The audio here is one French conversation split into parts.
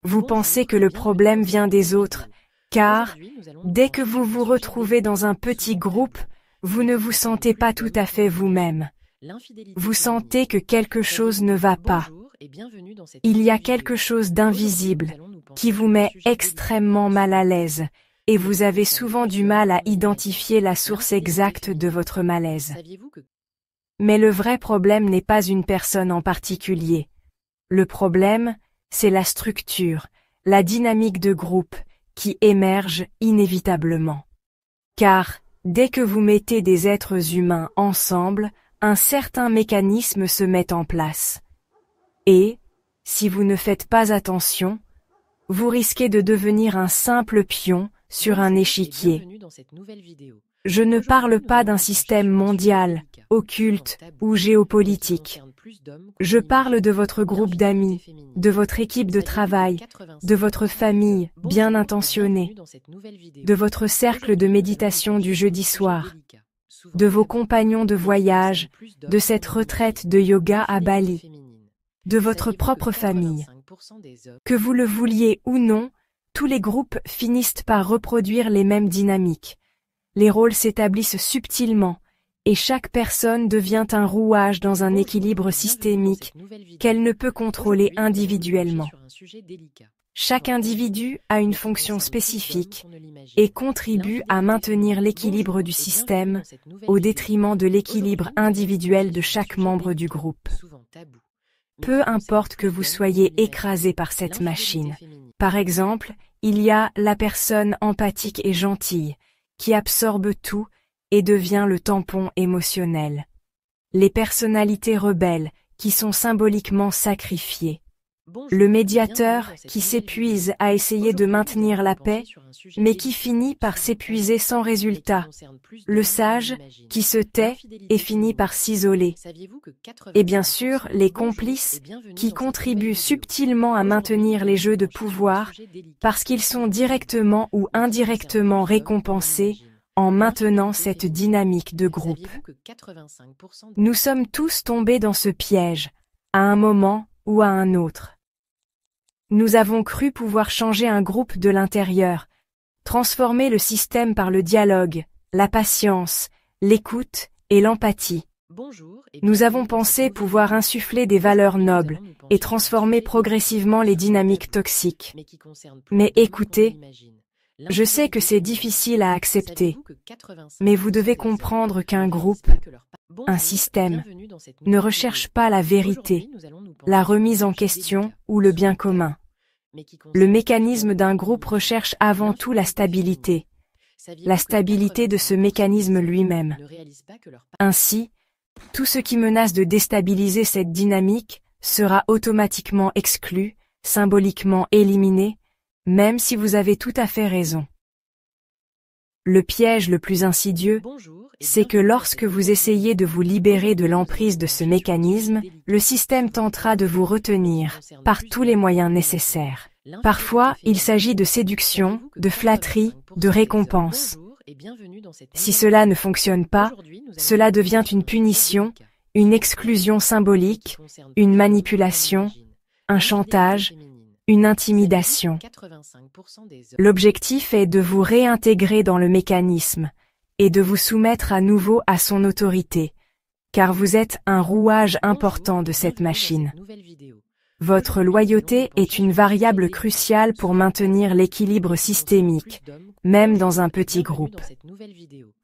Vous pensez que le problème vient des autres, car, dès que vous vous retrouvez dans un petit groupe, vous ne vous sentez pas tout à fait vous-même. Vous sentez que quelque chose ne va pas. Il y a quelque chose d'invisible qui vous met extrêmement mal à l'aise, et vous avez souvent du mal à identifier la source exacte de votre malaise. Mais le vrai problème n'est pas une personne en particulier. Le problème, c'est la structure, la dynamique de groupe, qui émerge inévitablement. Car, dès que vous mettez des êtres humains ensemble, un certain mécanisme se met en place. Et, si vous ne faites pas attention, vous risquez de devenir un simple pion sur un échiquier. Je ne parle pas d'un système mondial, occulte ou géopolitique. Je parle de votre groupe d'amis, de votre équipe de travail, de votre famille bien intentionnée, de votre cercle de méditation du jeudi soir, de vos compagnons de voyage, de cette retraite de yoga à Bali, de votre propre famille. Que vous le vouliez ou non, tous les groupes finissent par reproduire les mêmes dynamiques. Les rôles s'établissent subtilement, et chaque personne devient un rouage dans un équilibre systémique qu'elle ne peut contrôler individuellement. Chaque individu a une fonction spécifique et contribue à maintenir l'équilibre du système au détriment de l'équilibre individuel de chaque membre du groupe. Peu importe que vous soyez écrasé par cette machine. Par exemple, il y a la personne empathique et gentille, qui absorbe tout et devient le tampon émotionnel. Les personnalités rebelles, qui sont symboliquement sacrifiées. Le médiateur qui s'épuise à essayer de maintenir la paix, mais qui finit par s'épuiser sans résultat. Le sage qui se tait et finit par s'isoler. Et bien sûr, les complices qui contribuent subtilement à maintenir les jeux de pouvoir parce qu'ils sont directement ou indirectement récompensés en maintenant cette dynamique de groupe. Nous sommes tous tombés dans ce piège, à un moment ou à un autre. Nous avons cru pouvoir changer un groupe de l'intérieur, transformer le système par le dialogue, la patience, l'écoute et l'empathie. Nous avons pensé pouvoir insuffler des valeurs nobles et transformer progressivement les dynamiques toxiques. Mais écoutez, je sais que c'est difficile à accepter, mais vous devez comprendre qu'un groupe, un système, ne recherche pas la vérité, la remise en question ou le bien commun. Le mécanisme d'un groupe recherche avant tout la stabilité de ce mécanisme lui-même. Ainsi, tout ce qui menace de déstabiliser cette dynamique sera automatiquement exclu, symboliquement éliminé, même si vous avez tout à fait raison. Le piège le plus insidieux, c'est que lorsque vous essayez de vous libérer de l'emprise de ce mécanisme, le système tentera de vous retenir, par tous les moyens nécessaires. Parfois, il s'agit de séduction, de flatterie, de récompense. Si cela ne fonctionne pas, cela devient une punition, une exclusion symbolique, une manipulation, un chantage, une intimidation. L'objectif est de vous réintégrer dans le mécanisme et de vous soumettre à nouveau à son autorité, car vous êtes un rouage important de cette machine. Votre loyauté est une variable cruciale pour maintenir l'équilibre systémique, même dans un petit groupe.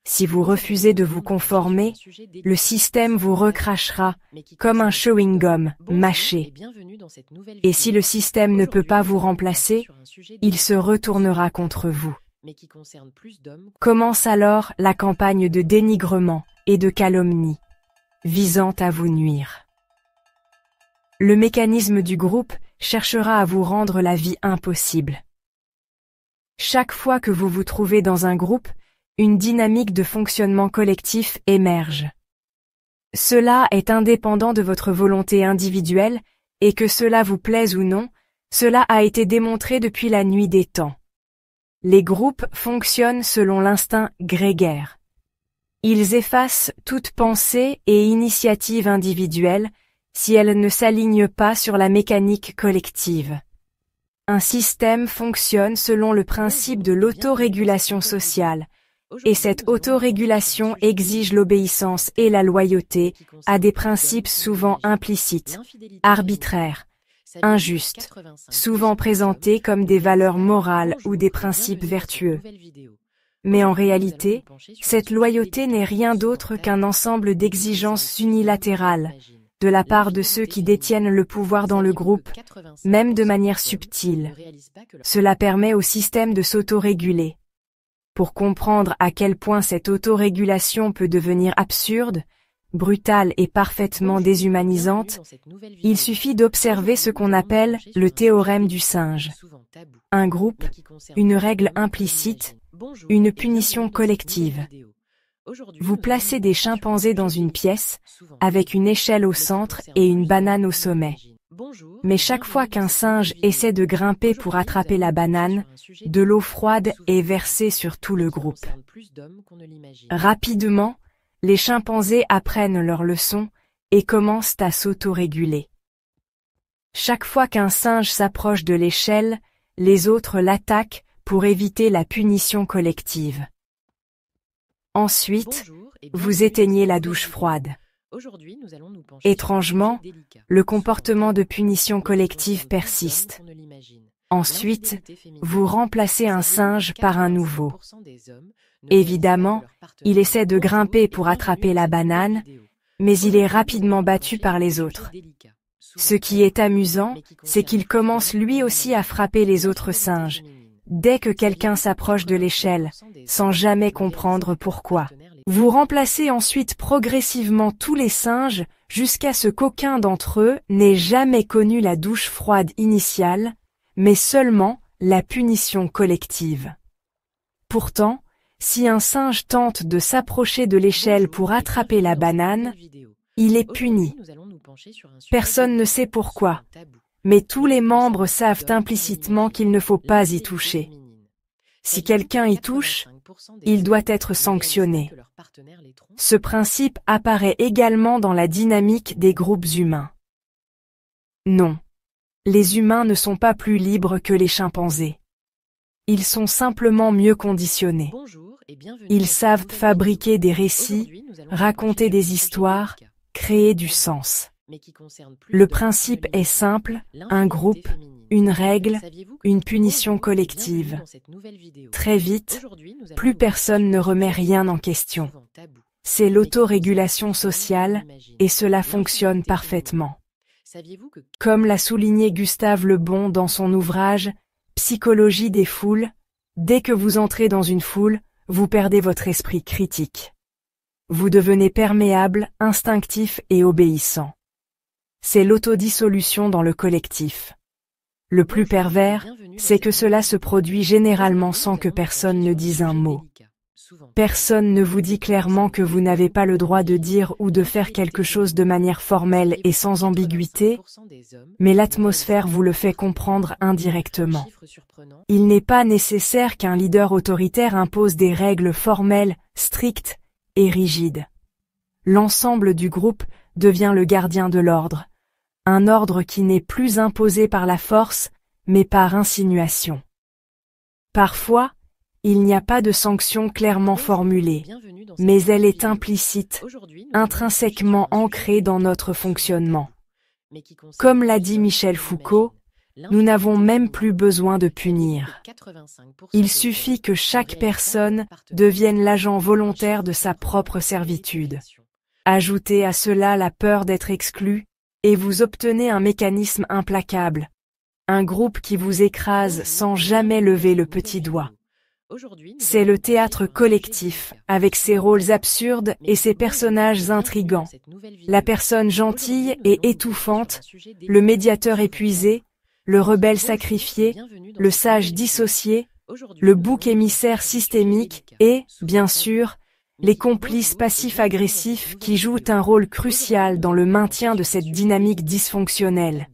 Si vous refusez de vous conformer, le système vous recrachera comme un chewing-gum mâché. Et si le système ne peut pas vous remplacer, il se retournera contre vous. Commence alors la campagne de dénigrement et de calomnie, visant à vous nuire. Le mécanisme du groupe cherchera à vous rendre la vie impossible. Chaque fois que vous vous trouvez dans un groupe, une dynamique de fonctionnement collectif émerge. Cela est indépendant de votre volonté individuelle, et que cela vous plaise ou non, cela a été démontré depuis la nuit des temps. Les groupes fonctionnent selon l'instinct grégaire. Ils effacent toute pensée et initiative individuelle si elles ne s'alignent pas sur la mécanique collective. Un système fonctionne selon le principe de l'autorégulation sociale, et cette autorégulation exige l'obéissance et la loyauté à des principes souvent implicites, arbitraires, injustes, souvent présentés comme des valeurs morales ou des principes vertueux. Mais en réalité, cette loyauté n'est rien d'autre qu'un ensemble d'exigences unilatérales, de la part de ceux qui détiennent le pouvoir dans le groupe, même de manière subtile. Cela permet au système de s'autoréguler. Pour comprendre à quel point cette autorégulation peut devenir absurde, brutale et parfaitement déshumanisante, il suffit d'observer ce qu'on appelle le théorème du singe. Un groupe, une règle implicite, une punition collective. Vous placez des chimpanzés dans une pièce, avec une échelle au centre et une banane au sommet. Mais chaque fois qu'un singe essaie de grimper pour attraper la banane, de l'eau froide est versée sur tout le groupe. Rapidement, les chimpanzés apprennent leur leçon et commencent à s'autoréguler. Chaque fois qu'un singe s'approche de l'échelle, les autres l'attaquent pour éviter la punition collective. Ensuite, vous éteignez la douche froide. Étrangement, le comportement de punition collective persiste. Ensuite, vous remplacez un singe par un nouveau. Évidemment, il essaie de grimper pour attraper la banane, mais il est rapidement battu par les autres. Ce qui est amusant, c'est qu'il commence lui aussi à frapper les autres singes, dès que quelqu'un s'approche de l'échelle, sans jamais comprendre pourquoi. Vous remplacez ensuite progressivement tous les singes jusqu'à ce qu'aucun d'entre eux n'ait jamais connu la douche froide initiale, mais seulement la punition collective. Pourtant, si un singe tente de s'approcher de l'échelle pour attraper la banane, il est puni. Personne ne sait pourquoi, mais tous les membres savent implicitement qu'il ne faut pas y toucher. Si quelqu'un y touche, il doit être sanctionné. Ce principe apparaît également dans la dynamique des groupes humains. Non. Les humains ne sont pas plus libres que les chimpanzés. Ils sont simplement mieux conditionnés. Ils savent fabriquer des récits, raconter des histoires, créer du sens. Le principe est simple, un groupe, une règle, une punition collective. Très vite, plus personne ne remet rien en question. C'est l'autorégulation sociale, et cela fonctionne parfaitement. Comme l'a souligné Gustave Le Bon dans son ouvrage « Psychologie des foules », dès que vous entrez dans une foule, vous perdez votre esprit critique. Vous devenez perméable, instinctif et obéissant. C'est l'autodissolution dans le collectif. Le plus pervers, c'est que cela se produit généralement sans que personne ne dise un mot. Personne ne vous dit clairement que vous n'avez pas le droit de dire ou de faire quelque chose de manière formelle et sans ambiguïté, mais l'atmosphère vous le fait comprendre indirectement. Il n'est pas nécessaire qu'un leader autoritaire impose des règles formelles, strictes et rigides. L'ensemble du groupe devient le gardien de l'ordre, un ordre qui n'est plus imposé par la force, mais par insinuation. Parfois, il n'y a pas de sanction clairement formulée, mais elle est implicite, intrinsèquement ancrée dans notre fonctionnement. Comme l'a dit Michel Foucault, nous n'avons même plus besoin de punir. Il suffit que chaque personne devienne l'agent volontaire de sa propre servitude. Ajoutez à cela la peur d'être exclu, et vous obtenez un mécanisme implacable, un groupe qui vous écrase sans jamais lever le petit doigt. C'est le théâtre collectif, avec ses rôles absurdes et ses personnages intrigants. La personne gentille et étouffante, le médiateur épuisé, le rebelle sacrifié, le sage dissocié, le bouc émissaire systémique et, bien sûr, les complices passifs-agressifs qui jouent un rôle crucial dans le maintien de cette dynamique dysfonctionnelle.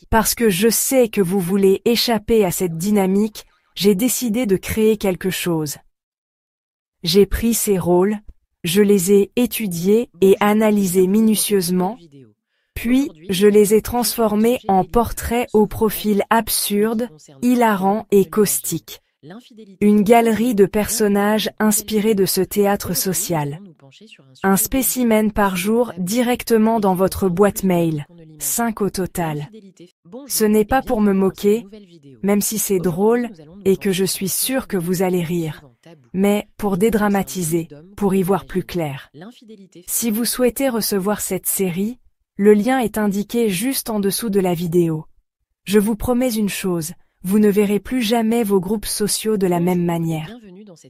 Parce que je sais que vous voulez échapper à cette dynamique, j'ai décidé de créer quelque chose. J'ai pris ces rôles, je les ai étudiés et analysés minutieusement, Puis, je les ai transformés en portraits au profil absurde, hilarant et caustique. Une galerie de personnages inspirés de ce théâtre social. Un spécimen par jour directement dans votre boîte mail. 5 au total. Ce n'est pas pour me moquer, même si c'est drôle et que je suis sûre que vous allez rire, mais pour dédramatiser, pour y voir plus clair. Si vous souhaitez recevoir cette série, le lien est indiqué juste en dessous de la vidéo. Je vous promets une chose, vous ne verrez plus jamais vos groupes sociaux de la même manière.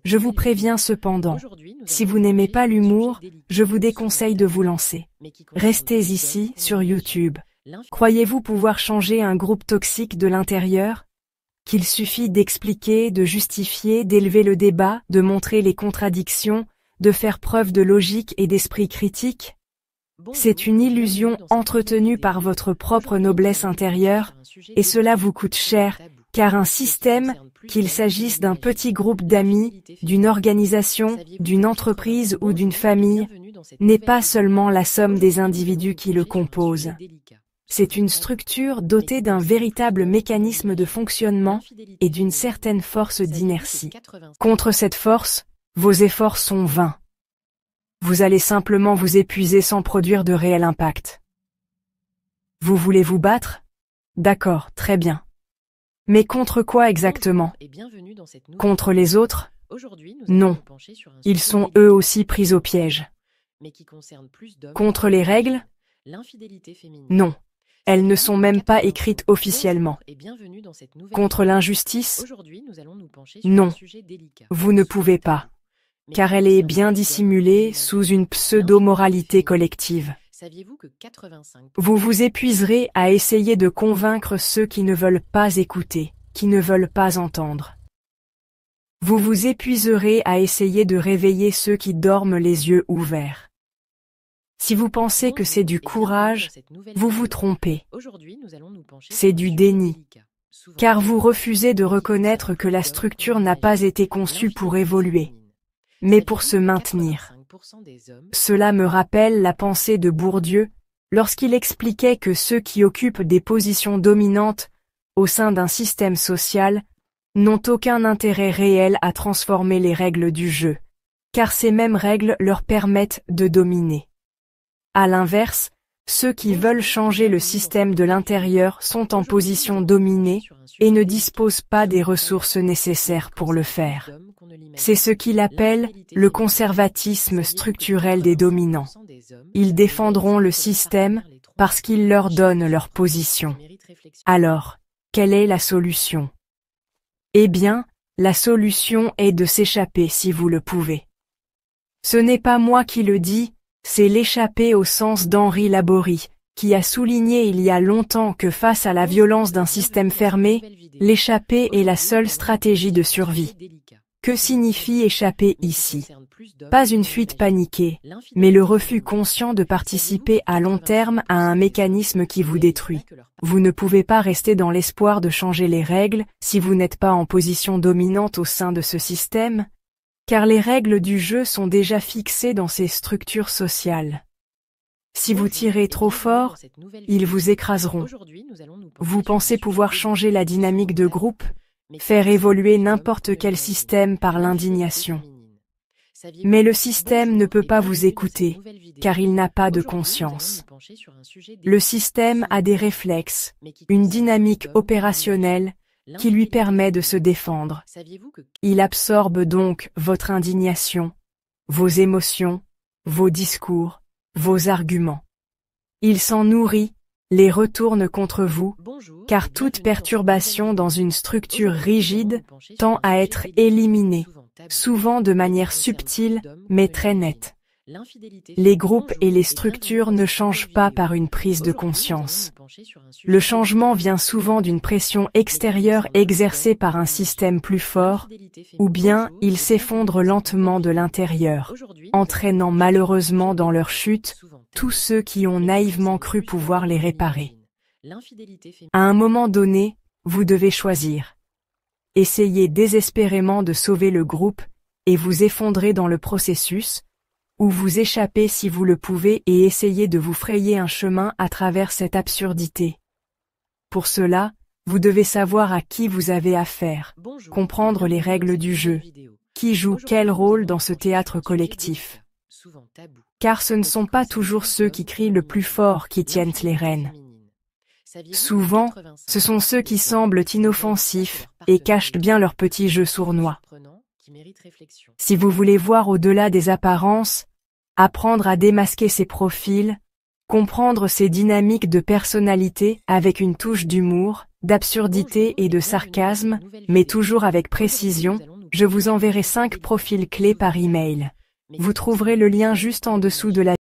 Je vous préviens cependant, si vous n'aimez pas l'humour, je vous déconseille de vous lancer. Restez ici, sur YouTube. Croyez-vous pouvoir changer un groupe toxique de l'intérieur? Qu'il suffit d'expliquer, de justifier, d'élever le débat, de montrer les contradictions, de faire preuve de logique et d'esprit critique? C'est une illusion entretenue par votre propre noblesse intérieure, et cela vous coûte cher, car un système, qu'il s'agisse d'un petit groupe d'amis, d'une organisation, d'une entreprise ou d'une famille, n'est pas seulement la somme des individus qui le composent. C'est une structure dotée d'un véritable mécanisme de fonctionnement et d'une certaine force d'inertie. Contre cette force, vos efforts sont vains. Vous allez simplement vous épuiser sans produire de réel impact. Vous voulez vous battre? D'accord, très bien. Mais contre quoi exactement? Contre les autres? Non. Ils sont eux aussi pris au piège. Contre les règles? Non. Elles ne sont même pas écrites officiellement. Contre l'injustice? Non. Vous ne pouvez pas. Car elle est bien dissimulée sous une pseudo-moralité collective. Vous vous épuiserez à essayer de convaincre ceux qui ne veulent pas écouter, qui ne veulent pas entendre. Vous vous épuiserez à essayer de réveiller ceux qui dorment les yeux ouverts. Si vous pensez que c'est du courage, vous vous trompez. C'est du déni. Car vous refusez de reconnaître que la structure n'a pas été conçue pour évoluer, mais pour se maintenir. Cela me rappelle la pensée de Bourdieu, lorsqu'il expliquait que ceux qui occupent des positions dominantes au sein d'un système social n'ont aucun intérêt réel à transformer les règles du jeu, car ces mêmes règles leur permettent de dominer. À l'inverse, ceux qui veulent changer le système de l'intérieur sont en position dominée et ne disposent pas des ressources nécessaires pour le faire. C'est ce qu'il appelle le conservatisme structurel des dominants. Ils défendront le système parce qu'il leur donne leur position. Alors, quelle est la solution? Eh bien, la solution est de s'échapper si vous le pouvez. Ce n'est pas moi qui le dis, c'est l'échappée au sens d'Henri Laborie, qui a souligné il y a longtemps que face à la violence d'un système fermé, l'échappée est la seule stratégie de survie. Que signifie échapper ici? Pas une fuite paniquée, mais le refus conscient de participer à long terme à un mécanisme qui vous détruit. Vous ne pouvez pas rester dans l'espoir de changer les règles si vous n'êtes pas en position dominante au sein de ce système, car les règles du jeu sont déjà fixées dans ces structures sociales. Si vous tirez trop fort, ils vous écraseront. Vous pensez pouvoir changer la dynamique de groupe, faire évoluer n'importe quel système par l'indignation. Mais le système ne peut pas vous écouter, car il n'a pas de conscience. Le système a des réflexes, une dynamique opérationnelle qui lui permet de se défendre. Il absorbe donc votre indignation, vos émotions, vos discours, vos arguments. Il s'en nourrit, les retourne contre vous, car toute perturbation dans une structure rigide tend à être éliminée, souvent de manière subtile, mais très nette. Les groupes et les structures ne changent pas par une prise de conscience. Le changement vient souvent d'une pression extérieure exercée par un système plus fort, ou bien il s'effondre lentement de l'intérieur, entraînant malheureusement dans leur chute tous ceux qui ont naïvement cru pouvoir les réparer. À un moment donné, vous devez choisir. Essayez désespérément de sauver le groupe et vous effondrer dans le processus, ou vous échapper si vous le pouvez et essayez de vous frayer un chemin à travers cette absurdité. Pour cela, vous devez savoir à qui vous avez affaire, comprendre les règles du jeu, qui joue quel rôle dans ce théâtre collectif. Car ce ne sont pas toujours ceux qui crient le plus fort qui tiennent les rênes. Souvent, ce sont ceux qui semblent inoffensifs et cachent bien leur petit jeu sournois. Si vous voulez voir au-delà des apparences, apprendre à démasquer ses profils, comprendre ses dynamiques de personnalité avec une touche d'humour, d'absurdité et de sarcasme, mais toujours avec précision, je vous enverrai 5 profils clés par email. Vous trouverez le lien juste en dessous de la